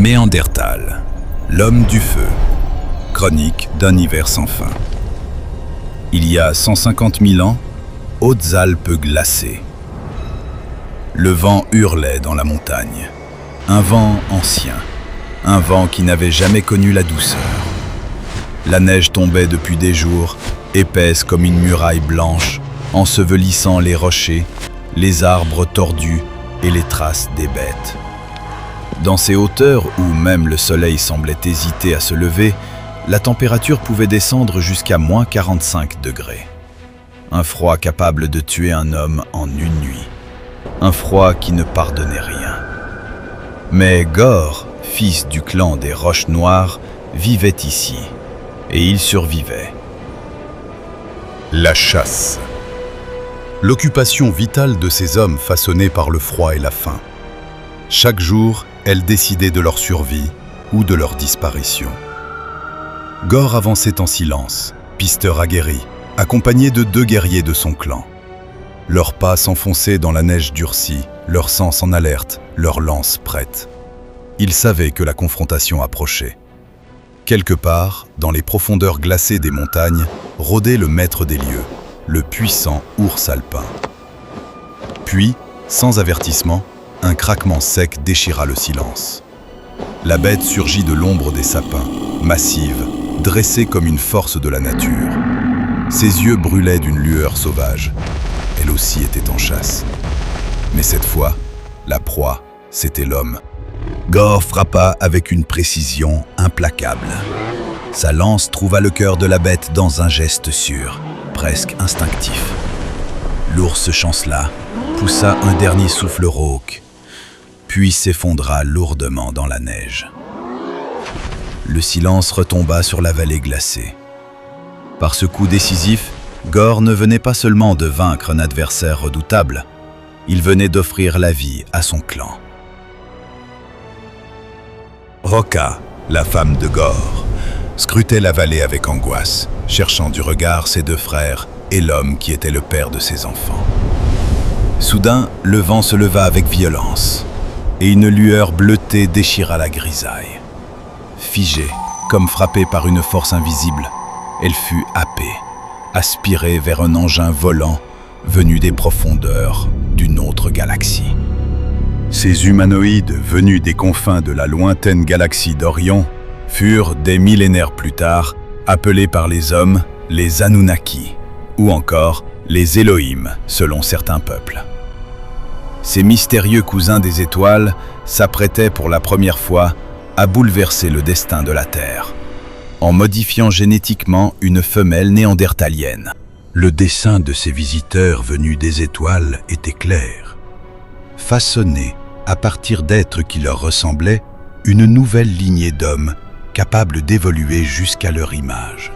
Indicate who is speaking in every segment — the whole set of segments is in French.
Speaker 1: Néandertal, l'homme du feu, chronique d'un hiver sans fin. Il y a 150 000 ans, Hautes-Alpes glacées. Le vent hurlait dans la montagne. Un vent ancien, un vent qui n'avait jamais connu la douceur. La neige tombait depuis des jours, épaisse comme une muraille blanche, ensevelissant les rochers, les arbres tordus et les traces des bêtes. Dans ces hauteurs où même le soleil semblait hésiter à se lever, la température pouvait descendre jusqu'à moins 45 degrés. Un froid capable de tuer un homme en une nuit. Un froid qui ne pardonnait rien. Mais Gore, fils du clan des Roches Noires, vivait ici, et il survivait. La chasse. L'occupation vitale de ces hommes façonnée par le froid et la faim. Chaque jour, elle décidait de leur survie ou de leur disparition. Gore avançait en silence, pisteur aguerri, accompagné de 2 guerriers de son clan. Leurs pas s'enfonçaient dans la neige durcie, leur sens en alerte, leurs lances prêtes. Ils savaient que la confrontation approchait. Quelque part, dans les profondeurs glacées des montagnes, rôdait le maître des lieux, le puissant ours alpin. Puis, sans avertissement, un craquement sec déchira le silence. La bête surgit de l'ombre des sapins, massive, dressée comme une force de la nature. Ses yeux brûlaient d'une lueur sauvage. Elle aussi était en chasse. Mais cette fois, la proie, c'était l'homme. Gore frappa avec une précision implacable. Sa lance trouva le cœur de la bête dans un geste sûr, presque instinctif. L'ours chancela, poussa un dernier souffle rauque, puis s'effondra lourdement dans la neige. Le silence retomba sur la vallée glacée. Par ce coup décisif, Gore ne venait pas seulement de vaincre un adversaire redoutable, il venait d'offrir la vie à son clan. Roka, la femme de Gore, scrutait la vallée avec angoisse, cherchant du regard ses 2 frères et l'homme qui était le père de ses enfants. Soudain, le vent se leva avec violence, et une lueur bleutée déchira la grisaille. Figée, comme frappée par une force invisible, elle fut happée, aspirée vers un engin volant venu des profondeurs d'une autre galaxie. Ces humanoïdes venus des confins de la lointaine galaxie d'Orion furent, des millénaires plus tard, appelés par les hommes les Anunnaki, ou encore les Elohim, selon certains peuples. Ces mystérieux cousins des étoiles s'apprêtaient pour la première fois à bouleverser le destin de la Terre, en modifiant génétiquement une femelle néandertalienne. Le dessein de ces visiteurs venus des étoiles était clair. Façonner, à partir d'êtres qui leur ressemblaient, une nouvelle lignée d'hommes capables d'évoluer jusqu'à leur image.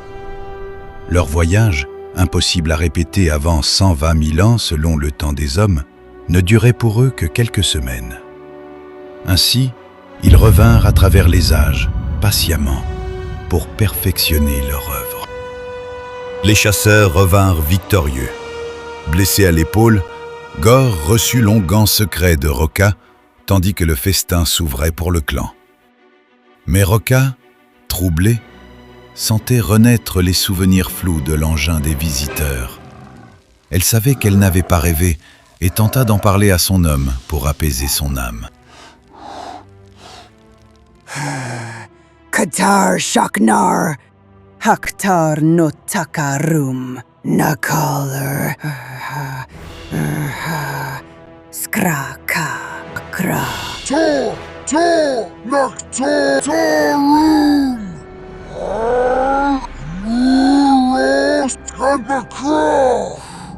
Speaker 1: Leur voyage, impossible à répéter avant 120 000 ans selon le temps des hommes, ne durait pour eux que quelques semaines. Ainsi, ils revinrent à travers les âges, patiemment, pour perfectionner leur œuvre. Les chasseurs revinrent victorieux. Blessé à l'épaule, Gore reçut l'onguent secret de Roka, tandis que le festin s'ouvrait pour le clan. Mais Roka, troublée, sentait renaître les souvenirs flous de l'engin des visiteurs. Elle savait qu'elle n'avait pas rêvé, et tenta d'en parler à son homme pour apaiser son âme.
Speaker 2: Katar Shaknar, Haktar no Takarum, Nakaler, Skraka, Kra.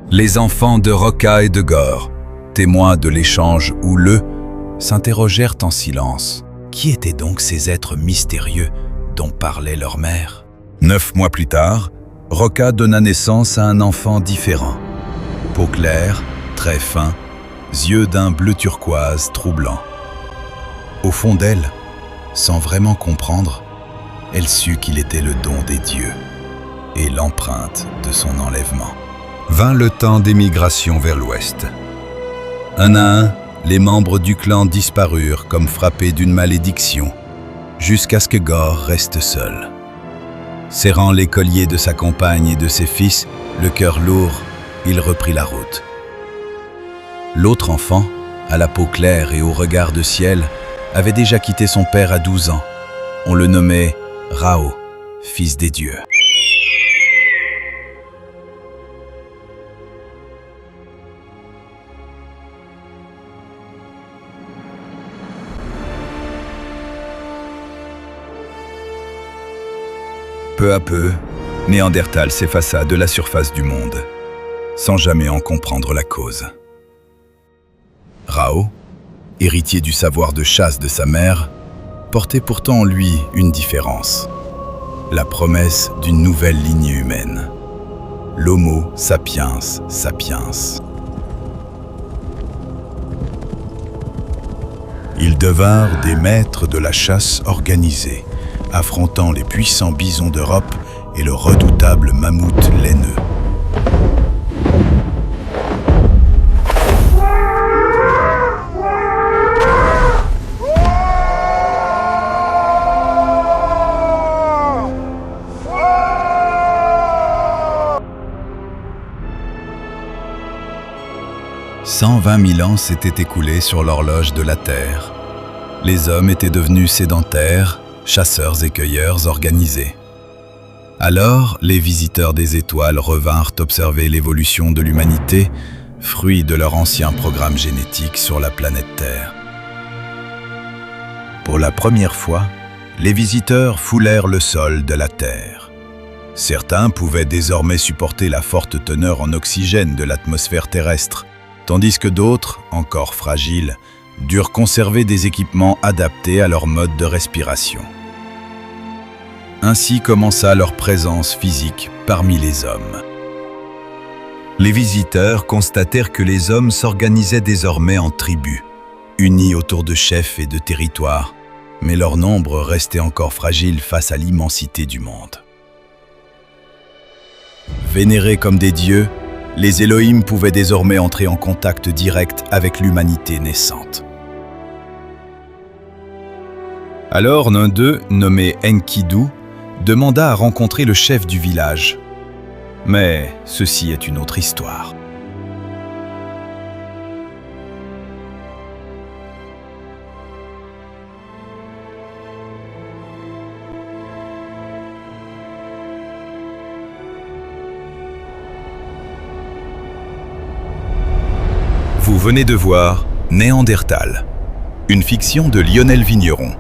Speaker 1: Les enfants de Roka et de Gore, témoins de l'échange houleux, s'interrogèrent en silence. Qui étaient donc ces êtres mystérieux dont parlait leur mère? 9 mois plus tard, Roka donna naissance à un enfant différent. Peau claire, très fin, yeux d'un bleu turquoise troublant. Au fond d'elle, sans vraiment comprendre, elle sut qu'il était le don des dieux et l'empreinte de son enlèvement. Vint le temps d'émigration vers l'ouest. Un à un, les membres du clan disparurent comme frappés d'une malédiction, jusqu'à ce que Gore reste seul. Serrant les colliers de sa compagne et de ses fils, le cœur lourd, il reprit la route. L'autre enfant, à la peau claire et au regard de ciel, avait déjà quitté son père à 12 ans. On le nommait Rao, fils des dieux. Peu à peu, Néandertal s'effaça de la surface du monde, sans jamais en comprendre la cause. Rao, héritier du savoir de chasse de sa mère, portait pourtant en lui une différence, la promesse d'une nouvelle lignée humaine, l'Homo sapiens sapiens. Ils devinrent des maîtres de la chasse organisée, affrontant les puissants bisons d'Europe et le redoutable mammouth laineux. « 120 000 ans s'étaient écoulés sur l'horloge de la Terre. Les hommes étaient devenus sédentaires, chasseurs et cueilleurs organisés. Alors, les visiteurs des étoiles revinrent observer l'évolution de l'humanité, fruit de leur ancien programme génétique sur la planète Terre. Pour la première fois, les visiteurs foulèrent le sol de la Terre. Certains pouvaient désormais supporter la forte teneur en oxygène de l'atmosphère terrestre, tandis que d'autres, encore fragiles, durent conserver des équipements adaptés à leur mode de respiration. Ainsi commença leur présence physique parmi les hommes. Les visiteurs constatèrent que les hommes s'organisaient désormais en tribus, unis autour de chefs et de territoires, mais leur nombre restait encore fragile face à l'immensité du monde. Vénérés comme des dieux, les Elohim pouvaient désormais entrer en contact direct avec l'humanité naissante. Alors l'un d'eux, nommé Enkidu, demanda à rencontrer le chef du village. Mais ceci est une autre histoire. Vous venez de voir Néandertal, une fiction de Lionel Vigneron.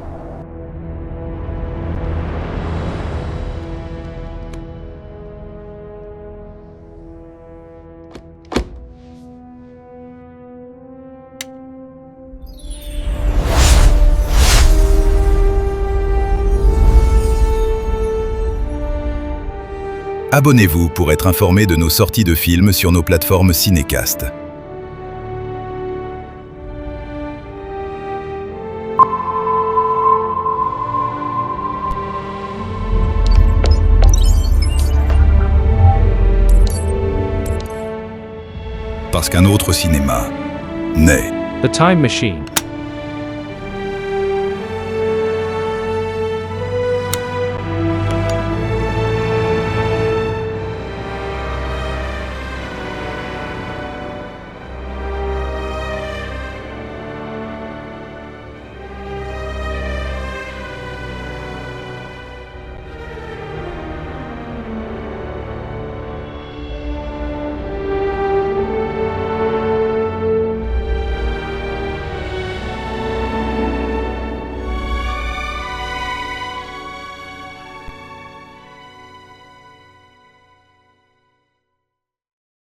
Speaker 1: Abonnez-vous pour être informé de nos sorties de films sur nos plateformes Cinécast. Parce qu'un autre cinéma naît.
Speaker 3: The Time Machine.